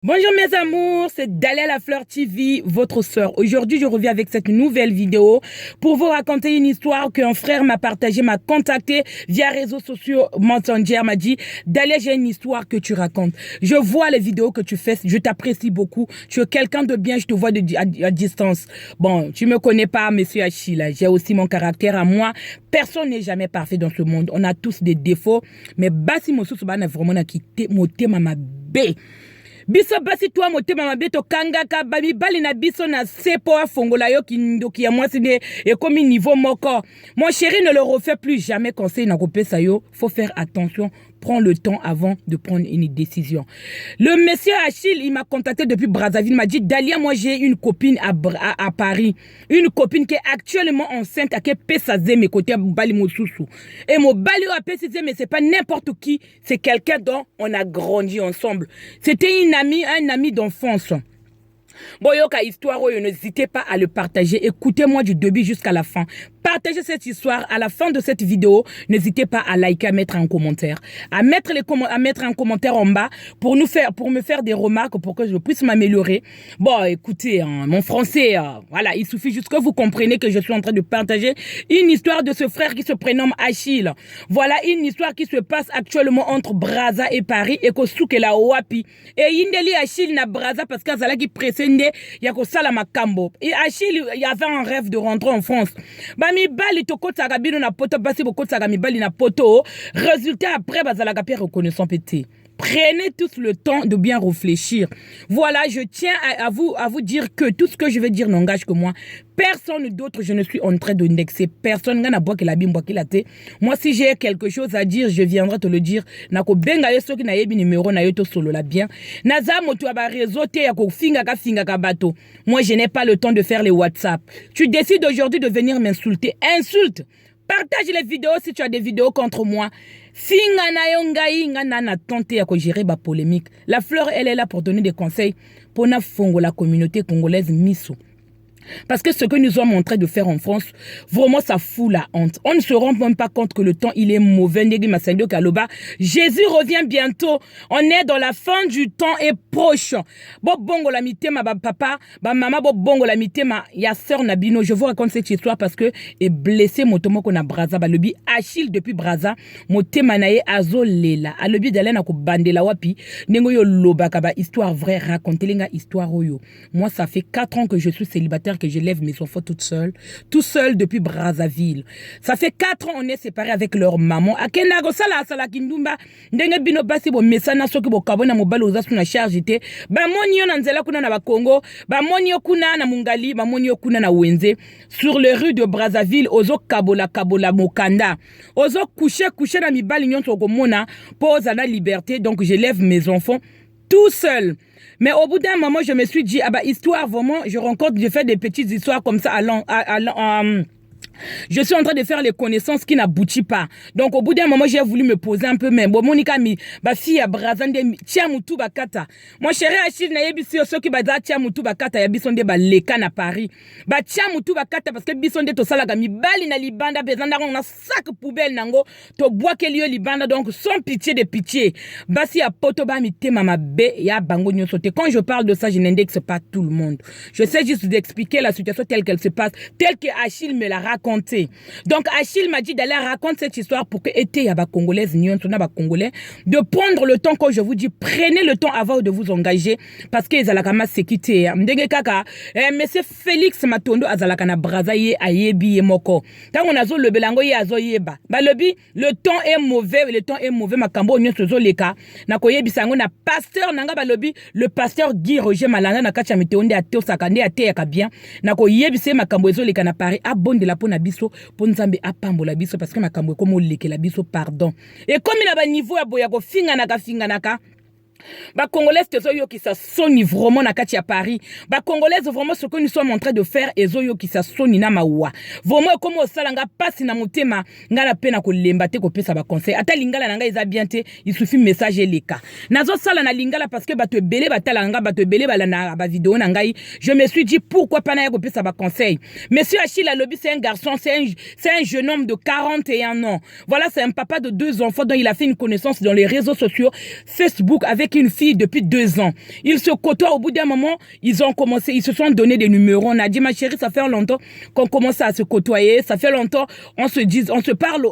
Bonjour mes amours, c'est Dalia la Fleur TV, votre sœur. Aujourd'hui, je reviens avec cette nouvelle vidéo pour vous raconter une histoire qu'un frère m'a partagé, m'a contacté via réseaux sociaux Messenger, m'a dit Dalia, j'ai une histoire que tu racontes. Je vois les vidéos que tu fais, je t'apprécie beaucoup. Tu es quelqu'un de bien, je te vois à distance. Bon, tu me connais pas, monsieur Achille, j'ai aussi mon caractère à moi. Personne n'est jamais parfait dans ce monde. On a tous des défauts, mais basi mosu subana vraiment quitté moté mama bé. Biso basi toi motema mabe to kangaka babi bali na biso na sepo afongola yo kindoki ya mwasi ne ekomi niveau moko. Mon chéri ne le refait plus jamais conseil na kopesa yo. Faut faire attention. Prends le temps avant de prendre une décision. Le monsieur Achille, il m'a contacté depuis Brazzaville. Il m'a dit, Dalia, moi j'ai une copine à Paris. Une copine qui est actuellement enceinte à Pesazé, mes côtés à Bali Moussousou. Et mon Bali à Pesazé, mais c'est pas n'importe qui. C'est quelqu'un dont on a grandi ensemble. C'était une amie, un ami d'enfance. Bon, yoka histoire, n'hésitez pas à le partager. Écoutez-moi du début jusqu'à la fin. Partagez cette histoire. À la fin de cette vidéo, n'hésitez pas à liker, à mettre un commentaire. À mettre un commentaire en bas pour me faire des remarques pour que je puisse m'améliorer. Bon, écoutez, mon français, voilà, il suffit juste que vous compreniez que je suis en train de partager une histoire de ce frère qui se prénomme Achille. Voilà une histoire qui se passe actuellement entre Brazza et Paris et Kosuke la Wapi. Et Indeli Achille na Brazza parce qu'Azala qui précède Yakosala Makambo. Et Achille, il avait un rêve de rentrer en France. Mi bali to kotaka bino na poto basi bo kotaka mi bali na poto. Résultat après bazalaka pe reconnaissant pété. Prenez tous le temps de bien réfléchir. Voilà, je tiens à vous dire que tout ce que je vais dire n'engage que moi. Personne d'autre, je ne suis en train d'indexer. Personne n'a bois que la bimbo qui la té. Moi, si j'ai quelque chose à dire, je viendrai te le dire. Nako benga yeso ki na yebi numéro na yoto solo la bien. Naza moto aba réseau te yako finga ka bato. Moi, je n'ai pas le temps de faire les WhatsApp. Tu décides aujourd'hui de venir m'insulter. Insulte. Partage les vidéos si tu as des vidéos contre moi. Finga na yongai ngana na tente ya ko gérer ba polémique. La Fleur, elle est là pour donner des conseils pour na fongo la communauté congolaise miso. Parce que ce que nous sommes en train de faire en France, vraiment ça fout la honte. On ne se rend même pas compte que le temps il est mauvais. Jésus revient bientôt. On est dans la fin du temps est proche. Bon bongo la mitema ba papa, ba maman bo bongo la mitema ya sœur Nabino. Je vous raconte cette histoire parce que est blessé motomo ko na Brazza ba lebi Achille depuis Brazza motema nae azolela. A lebi dalena ko bandela wapi nengo yo lobaka ba histoire vraie raconter linga histoire oyo. Moi ça fait 4 ans que je suis célibataire, que je lève mes enfants tout seul depuis Brazzaville. Ça fait 4 ans on est séparés avec leur maman. Akenago sala kindumba ndenge bino basi bo mesana soki bo kabona mobali ozasu na charge te. Ba moni yo na nzela kuna na ba Congo, ba moni yo kuna na Mungali, ba moni yo kuna na Wenze. Sur les rues de Brazzaville, ozo kabola mokanda. Ozo coucher na mibali nyonso komona pose na liberté. Donc je lève mes enfants tout seul. Mais au bout d'un moment, je me suis dit, ah bah, histoire, vraiment, je fais des petites histoires comme ça je suis en train de faire les connaissances qui n'aboutissent pas. Donc, au bout d'un moment, j'ai voulu me poser un peu, mais bon, Monica, ma fille à Brazande, tia mutu bakata. Mon chéri Achille, na yebisi, ceux qui baza tia mutu bakata, yabisonde ba leka na Paris. Ba tia mutu bakata, parce que bisonde to salaga mi bali na libanda, bezanda on a sac poubelle nango, to bois kelio libanda, donc sans pitié de pitié. Basi ya poto ba mi te mama be, ya bango nyosote. Quand je parle de ça, je n'indexe pas tout le monde. Je sais juste d'expliquer la situation telle qu'elle se passe, telle que Achille me la raconte. Donc Achille m'a dit d'aller raconter cette histoire pour que été ya ba congolaise nyonsona ba congolais de prendre le temps. Quand je vous dis prenez le temps avant de vous engager parce que ezalaka ma sécurité ndenge kaka monsieur Félix Matondo azalaka na Brazza ye ayebi ye moko tango nazo lebelango ye azo yeba ba lobi le temps est mauvais makambo nyonso zo leka na koyebisa ngo na pasteur nanga ba lobi le pasteur Guy Roger Malanda na kacha meteonde atosaka nde ateyaka bien na koyebisa makambo ezo leka na Paris abonde la pona biso ponzambe apambola biso parce que makambo komo lekela biso pardon et comme il a ba niveau ya boya ko finga naka Ba Congolais tezoyo qui sa soni vraiment na kati ya Paris. Ba Congolais vraiment ce que nous sommes en train de faire ezoyo qui sa soni na mawa. Vraiment comme osalanga passe na motema ngala pena ko lemba te ko pesa ba conseil. Ata lingala nanga eza bien te, il suffit message leka. Nazo sala na lingala parce que bato belé batalanga bato belé bala na ba vidéo na ngai. Je me suis dit pourquoi pas na ko pesa ba conseil. Monsieur Achille Alobi c'est un garçon, c'est un jeune homme de 41 ans. Voilà, c'est un papa de 2 enfants dont il a fait une connaissance dans les réseaux sociaux Facebook avec avec une fille depuis 2 ans. Ils se côtoient. Au bout d'un moment, ils se sont donné des numéros. On a dit, ma chérie, ça fait longtemps qu'on commence à se côtoyer. Ça fait longtemps, on se parle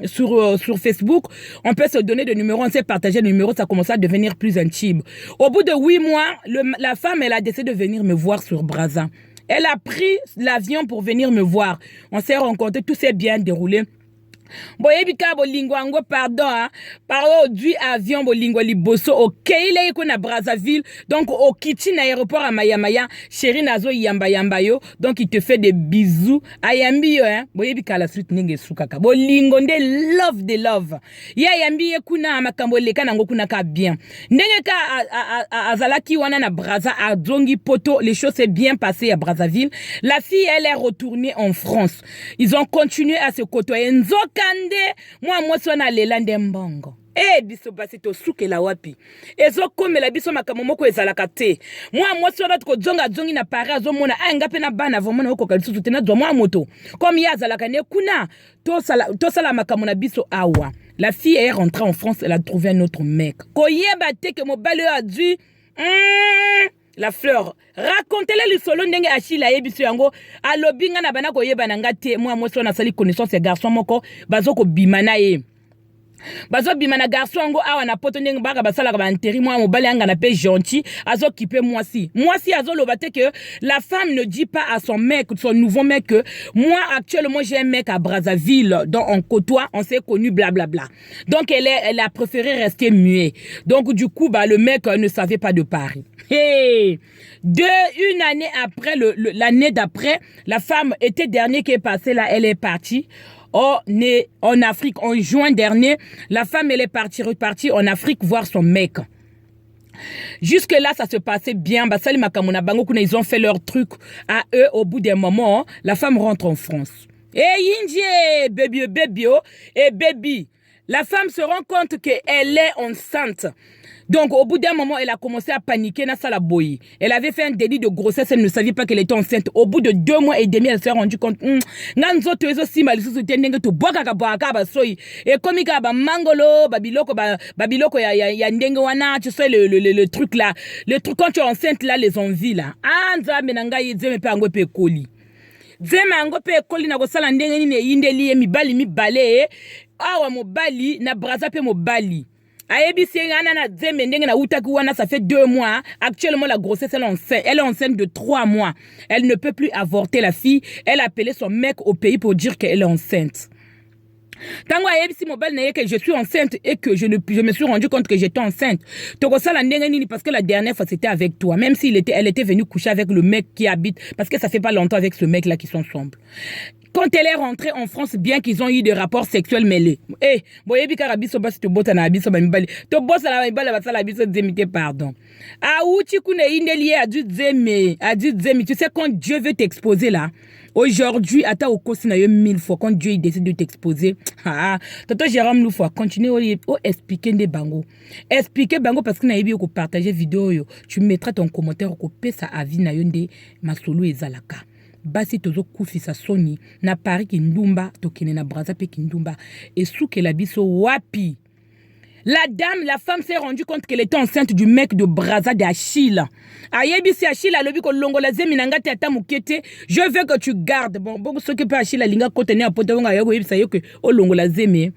sur Facebook. On peut se donner des numéros, on s'est partagé des numéros. Ça commence à devenir plus intime. Au bout de 8 mois, la femme, elle a décidé de venir me voir sur Brazza. Elle a pris l'avion pour venir me voir. On s'est rencontrés, tout s'est bien déroulé. Boyebika bolingo ango pardon hein. Pardon du avion bolingo liboso au Keile iko na Brazzaville donc au kiti na aéroport à Mayamaya chéri nazo yamba yo donc il te fait des bisous ayambi yo hein boyebika la suite ninge sukaka bolingo nde love ya yambi kuna makambo leka nango kuna ka bien ndenge ka azalaki wana na Brazza a zongi poto les choses s'est bien passé à Brazzaville la fille elle est retournée en France ils ont continué à se côtoyer Kande, moi sona lelande mbongo. Biso basi to suke la wapi. Ezo kome la biso makamomoko ezalaka te. Moi sona to zonga zongi na pare azomona ngape na bana vomona oko kalisusu te na zo moi moto. Comme ya zalaka ne kuna to sala makamona biso awa. La fille est rentrée en France, elle a trouvé un autre mec. Koyeba te ke mobale a dit la fleur racontez-le le solo ndenge Achille yebiso yango alobinga na bana koyeba na ngate moi so na sali connaissance ya garçon moko bazoko bimana ye bazo bimana garçon yango awa na poto ndenge baka basala ka banteri moi mobali anga na pe gentil azo kipe moi si azo lobate que la femme ne dit pas à son mec son nouveau mec que moi actuellement j'ai un mec à Brazzaville dont on côtoie on s'est connu blablabla donc elle a préféré rester muet donc du coup le mec ne savait pas de Paris. Une année après, l'année d'après, la femme, été dernier qui est passée là, elle est partie en Afrique. En juin dernier, la femme, elle est repartie en Afrique voir son mec. Jusque là, ça se passait bien. Ils ont fait leur truc à eux. Au bout d'un moment, la femme rentre en France. Yinji, baby. La femme se rend compte qu'elle est enceinte. Donc, au bout d'un moment, elle a commencé à paniquer dans sa boy. Elle avait fait un délit de grossesse, elle ne savait pas qu'elle était enceinte. Au bout de 2 mois et demi, elle s'est rendue compte. Et comme il y a mangolo, babiloko, ya ndenge wana, tu sais, le truc là. Le truc quand tu es enceinte là, les envies là. Anza menanga yedzeme pe angwe pe koli. Zema angwe pe koli na kosala ndenge nini yindeli mibale. Awa mobali na Brazza pe mobali. Ça fait 2 mois. Actuellement, la grossesse, elle est enceinte de 3 mois. Elle ne peut plus avorter la fille. Elle a appelé son mec au pays pour dire qu'elle est enceinte. Tango si mobile que je suis enceinte et que je me suis rendu compte que j'étais enceinte. Parce que la dernière fois c'était avec toi. Même si elle était venue coucher avec le mec qui habite. Parce que ça fait pas longtemps avec ce mec là qui sont ensemble. Quand elle est rentrée en France, bien qu'ils ont eu des rapports sexuels mêlés. Pardon. Tu sais quand Dieu veut t'exposer là, aujourd'hui, attends au cours 1000 fois, quand Dieu il décide de t'exposer, Toto Jérôme nous faut continuer à expliquer des bango. Expliquer bango parce que naïbi ko partager vidéo, tu mettras ton commentaire ko pesa avis na yonde masolo ezalaka. Basi tozo kufisa soni na Paris kindumba tokene na Brazza pe kindumba et souke la biso wapi. La femme s'est rendue compte qu'elle était enceinte du mec de Brazza d'Achille. Ayebisi Achille a lobi ko longola zemi nanga te ata mukete. Je veux que tu gardes. Bon ce que peut Achille linga contenir poto nga yoko yebisa yoke o longola zemi.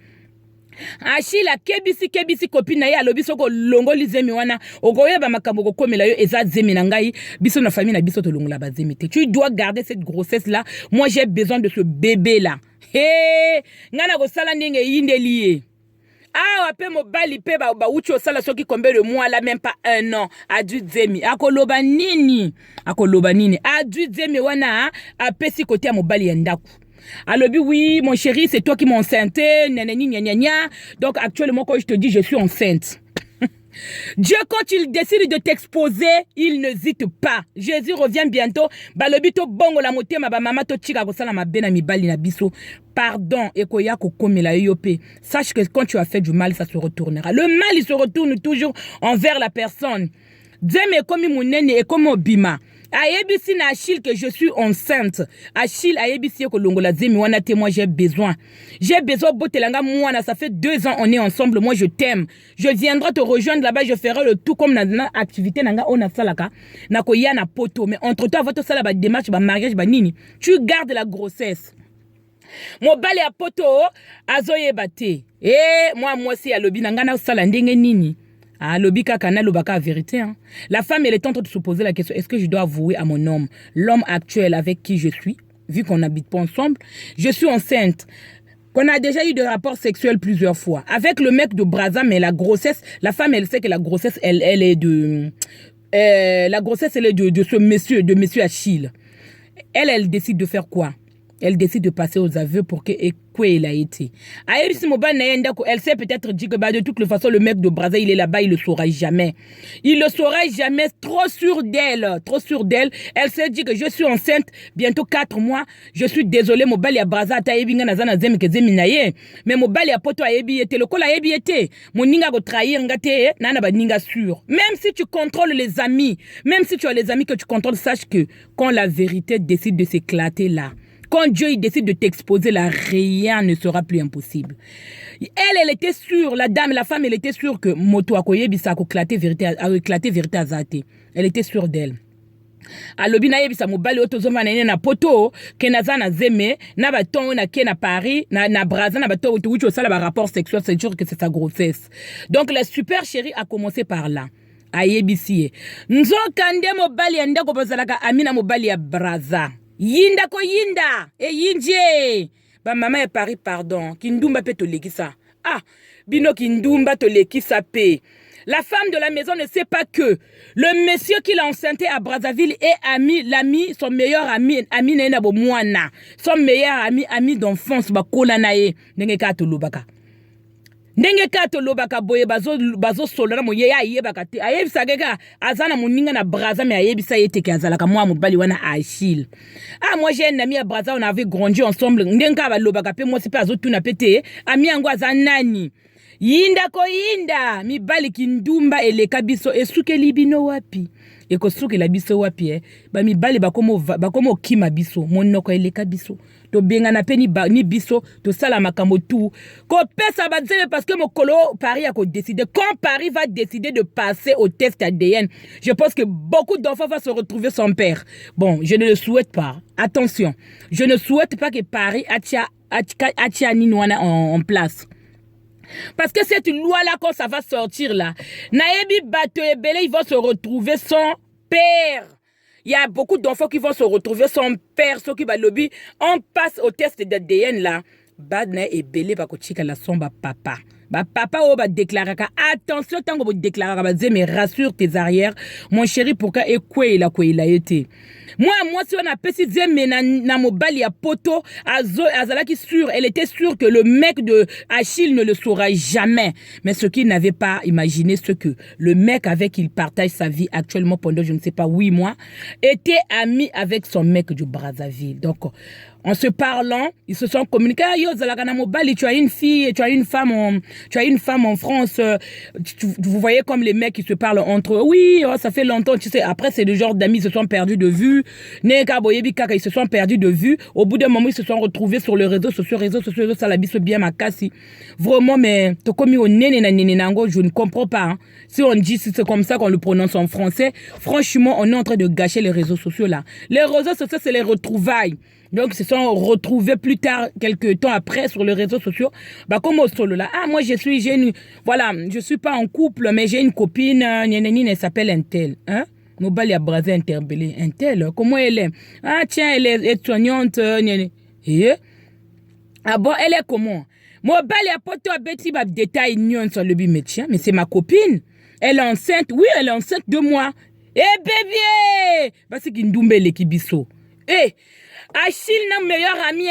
Achille kebisi copine na ye alobi soko longoli zemi wana okoyeba makambo ko komela yo eza zemi na ngai biso na famille na biso to longola ba zemi te. Tu dois garder cette grossesse là. Moi j'ai besoin de ce bébé là. Ngana ko sala ndenge yindelié. Pe mobali pe ba uchi osala soki combien de mois là même pas 1 an adu zemi akoloba nini adu zemi wana apesi côté mobali ya ndaku alobi oui mon chéri c'est toi qui m'as enceinte donc actuellement quand je te dis je suis enceinte. Dieu, quand il décide de t'exposer, il n'hésite pas. Jésus revient bientôt. Balobito bongo la moté ma maman to chika ko sala ma bena mi bali na biso. Pardon, ekoya ko komela yope. Sache que quand tu as fait du mal, ça se retournera. Le mal, il se retourne toujours envers la personne. Dieu me komi munene et comme obima. Ayebisi na Achille que je suis enceinte. Achille ayebisi ko longola zemi wana te, moi j'ai besoin. J'ai besoin botelanga mwana, ça fait 2 ans on est ensemble, moi je t'aime. Je viendrai te rejoindre là-bas, je ferai le tout comme na activité nanga ona salaka na ko ya na poto, mais entre-temps votre sala ba démarche ba mariage ba nini. Tu gardes la grossesse. Mobali ya poto azoye bate. Moi si alobi nanga na sala ndenge nini. Ah, lobi kaka na lobaka vérité. Hein. La femme, elle est en train de se poser la question, est-ce que je dois avouer à mon homme, l'homme actuel avec qui je suis, vu qu'on n'habite pas ensemble, je suis enceinte, qu'on a déjà eu des rapports sexuels plusieurs fois, avec le mec de Brazza, mais la grossesse, la femme, elle sait que la grossesse, elle est de... la grossesse, elle est de ce monsieur, de monsieur Achille. Elle décide de faire quoi? Elle décide de passer aux aveux pour que quoi il a été. Elle s'est peut-être dit que de toute façon, le mec de Brazza, il est là-bas, il le saura jamais. Il le saura jamais, trop sûr d'elle. Trop sûr d'elle. Elle s'est dit que je suis enceinte, bientôt 4 mois. Je suis désolée, mobali à Brazza, mais mobali à poto a été. Le col a été. Mon ninga go trahir, ngate, nana ba ninga sûr. Même si tu contrôles les amis, même si tu as les amis que tu contrôles, sache que quand la vérité décide de s'éclater là, quand Dieu il décide de t'exposer là, rien ne sera plus impossible. Elle était sûre, la dame, la femme, elle était sûre que moto akoyebi sa éclaté vérité azate. Elle était sûre d'elle. Alobi na yebisa mobali otozoma na na poto ke nazana zeme na baton na ke na Paris na Brazza na bato wuti au sala ba rapport sexuel, c'est sûr que c'est sa grossesse. Donc la super chérie a commencé par là. Ayebisi nzokande mobali anda ko bazalaka amina mobali ya Brazza. Yinda ko yinda yinje ba mama ya Paris pardon kindumba pe to lekisa bino kindumba to lekisa pe. La femme de la maison ne sait pas que le monsieur qui l'a enceinté à Brazzaville est l'ami, son meilleur ami nena bo mwana, son meilleur ami d'enfance ba kolanaye ndenge ka to lobaka. Ndenge kato lobaka boye bazo solana mo ye ayebaka te ayebisa keka azana moninga na Brazza mais ayebisa yete ke azalaka moi mobali wana Achille. Moi j'ai un ami à Brazza, on avait grandi ensemble ndenga ba lobaka pe moi c'est pas azotuna pete ami yango azanani yinda ko yinda mibali kindumba eleka biso esuke libino wapi ekosuke la biso wapi ba mibali bakomo kima biso monoko eleka biso to benga na peni ni biso to sala makambo tout ko pesa bazeme parce que mokolo Paris a décidé quand Paris va décider de passer au test ADN, je pense que beaucoup d'enfants vont se retrouver sans père. Bon, je ne le souhaite pas. Attention, je ne souhaite pas que Paris atia Ninwana en place. Parce que cette loi-là, quand ça va sortir là, Naebi Bato et Belé, ils vont se retrouver sans père. Il y a beaucoup d'enfants qui vont se retrouver sans père, ceux qui vont lobby. On passe au test d'ADN là. Badna et Belé va kochika la somba papa. Bah papa oh bah déclarer attention tant que vous déclarez bah mais rassure tes arrières mon chéri pourquoi et quoi il a été moi si on a précisé mais na mobali ya poto azala qui sûr elle était sûre que le mec de Achille ne le saura jamais, mais ce qu'il n'avait pas imaginé ce que le mec avec qui il partage sa vie actuellement pendant je ne sais pas 8 mois était ami avec son mec du Brazzaville. Donc en se parlant, ils se sont communiqués. Yo, Zalagana Mobali, tu as une fille, tu as une femme en France. Vous voyez comme les mecs qui se parlent entre eux. Oui, ça fait longtemps, tu sais. Après, c'est le genre d'amis, ils se sont perdus de vue. Neka Boyebi Kaka, ils se sont perdus de vue. Au bout d'un moment, ils se sont retrouvés sur les réseaux sociaux, ça la bise bien ma cassi. Vraiment, mais Tokomi au nango, je ne comprends pas. Hein. Si on dit si c'est comme ça qu'on le prononce en français, franchement, on est en train de gâcher les réseaux sociaux là. Les réseaux sociaux, c'est les retrouvailles. Donc, ils se sont retrouvés plus tard, quelques temps après, sur les réseaux sociaux. Bah, comme au solo là. Moi, je suis pas en couple, mais j'ai une copine, elle s'appelle Intel, hein. Mobali a Brazza interpellé. Intel, comment elle est? Tiens, elle est soignante, bon, elle est comment? Mobali a poto a beti ba détail nyon sur le médecin, mais c'est ma copine. Elle est enceinte, oui, elle est enceinte de moi. Bébé! Bah, c'est Kindumbe le kibiso. Achille, notre meilleur ami,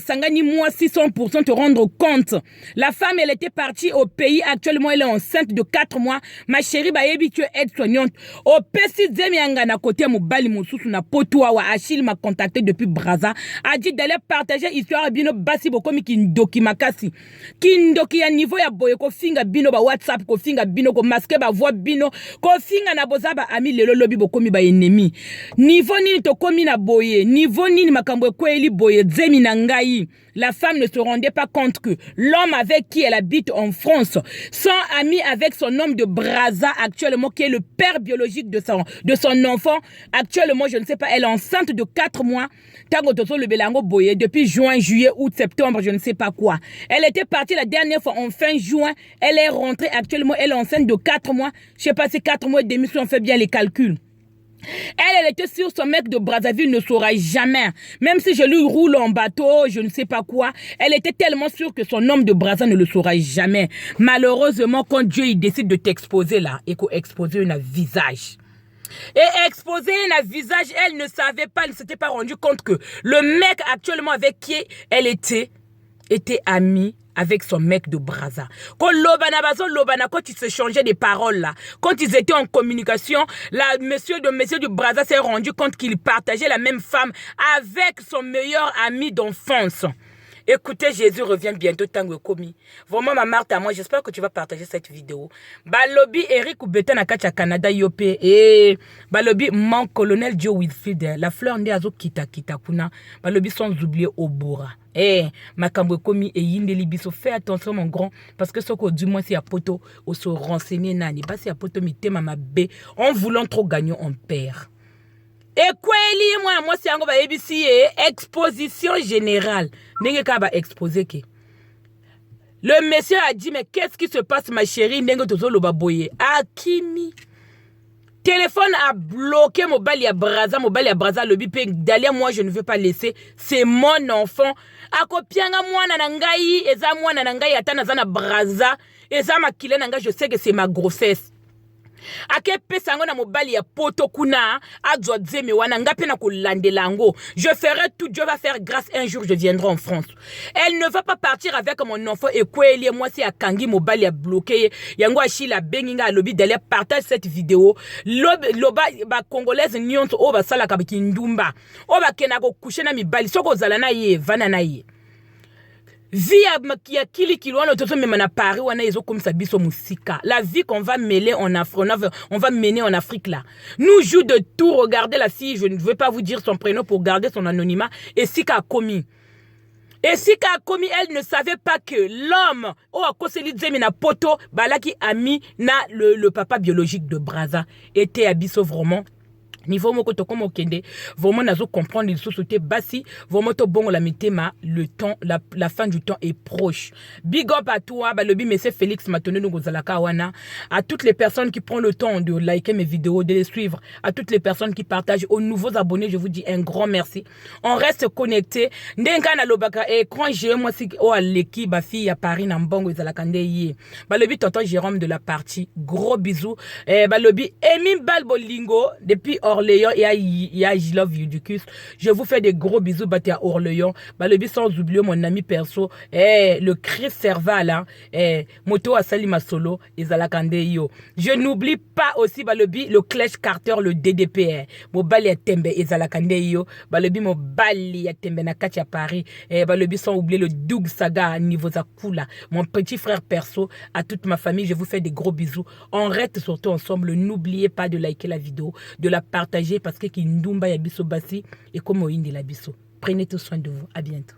Sangani, moi, 600% te rendre compte. La femme, elle était partie au pays. Actuellement, elle est enceinte de 4 mois. Ma chérie, tu es aide-soignante. Au Pessi, Zemianga, na côté, Moubali, Moussous, na Potoa, Achille m'a contacté depuis Braza. A dit d'aller partager histoire bino basi bokomi kindoki makasi. Kindoki ya niveau ya boye ko finga bino ba WhatsApp ko finga bino ko masque ba voix bino ko finga na boza ba ami lelo lobi bokomi ba ennemi. Niveau nini to komi na boye, niveau nini makambo kweli boye zemi na ngai. La femme ne se rendait pas compte que l'homme avec qui elle habite en France, son ami avec son homme de Braza actuellement, qui est le père biologique de son enfant, actuellement, je ne sais pas, elle est enceinte de 4 mois, depuis juin, juillet, août, septembre, je ne sais pas quoi. Elle était partie la dernière fois en fin juin, elle est rentrée actuellement, elle est enceinte de 4 mois, je ne sais pas si 4 mois et demi, si on fait bien les calculs. Elle était sûre son mec de Brazzaville ne saura jamais. Même si je lui roule en bateau, je ne sais pas quoi. Elle était tellement sûre que son homme de Brazzaville ne le saura jamais. Malheureusement, quand Dieu il décide de t'exposer là, et qu'on expose un visage. Et exposer un visage, elle ne savait pas, elle ne s'était pas rendue compte que le mec actuellement avec qui elle était amie avec son mec de Braza. Quand ils se changeaient des paroles là, quand ils étaient en communication, monsieur de Braza s'est rendu compte qu'il partageait la même femme avec son meilleur ami d'enfance. Écoutez, Jésus revient bientôt, Tango Komi. Vraiment, ma Marthe, moi, j'espère que tu vas partager cette vidéo. Balobi, Eric ou Beta Nakacha Canada, Yopé, et Balobi, mon colonel Joe Wilfried, la fleur ndé azo kita kuna, Balobi sans oublier Obura. Makambo Komi et Yindeli Biso, fais attention, mon grand, parce que ce que du moins, c'est à poto, ou se renseigner, nani, pas c'est à poto, mi ma bé, en voulant trop gagner, on perd. Et quoi, moi, c'est un ABC, exposition générale. N'est-ce pas exposé que. Le monsieur a dit, mais qu'est-ce qui se passe, ma chérie? N'est-ce pas Akimi. Téléphone a bloqué Mobali à Braza, le bipé. D'ailleurs, moi, je ne veux pas laisser. C'est mon enfant. Akopianga moi nanangai, eza moi nanangai atana zana Braza, eza makile nanga, je sais que c'est ma grossesse. Ake pesango na mobali ya poto kuna adzwa dzeme wana ngape na kulandelango. Je ferai tout, Dieu va faire grâce, un jour je viendrai en France. Elle ne va pas partir avec mon enfant et kweli moi c'est à Kangi mobali a bloqué yango ashila benginga lobi d'aller partage cette vidéo. Loba ba congolaise nyonso o ba sala kabiki ndumba o ba kenako coucher na mibali soko zala na ye vana na ye. Via ya kili kilwana toto même na Paris wana ezo comme ça biso musika. La vie qu'on va mêler en Afrique, on va mener en Afrique là. Nous jouons de tout, regardez la fille, je ne veux pas vous dire son prénom pour garder son anonymat. Et Sika a commis. Et Sika a commis, elle ne savait pas que l'homme, oh a koseli dzemi na poto, balaki ami na le papa biologique de Braza était à biso vraiment. Niveau moko to comme okende vraiment nazo comprendre les sociétés basi vraiment to bongo la mitema le temps la fin du temps est proche. Big up à toi balobi monsieur Félix Matoné ngozalaka wana, à toutes les personnes qui prennent le temps de liker mes vidéos, de les suivre, à toutes les personnes qui partagent, aux nouveaux abonnés je vous dis un grand merci. On reste connecté ndenga na lobaka écran j'ai moi si o aleki ba fille à Paris na mbongo ezalaka ndeye balobi tonton Jérôme de la partie gros bisous balobi Emi Balbolingo depuis Orléans et à I Love You du Cus. Je vous fais des gros bisous baté à Orléans. Balobi sans oublier mon ami perso, le Chris Serval, Moto Asali Masolo et Zalakande yo. Je n'oublie pas aussi Balobi le Clash Carter, le DDPR. Mo bali ya tembe et Zalakande yo. Balobi mo bali ya tembe na kati à Paris. Balobi sans oublier le Doug Saga niveau Zakula. Mon petit frère perso, à toute ma famille, je vous fais des gros bisous. On reste surtout ensemble. N'oubliez pas de liker la vidéo, de la partager parce que Kindumba ya biso basi et comme Oindi la biso. Prenez tout soin de vous. À bientôt.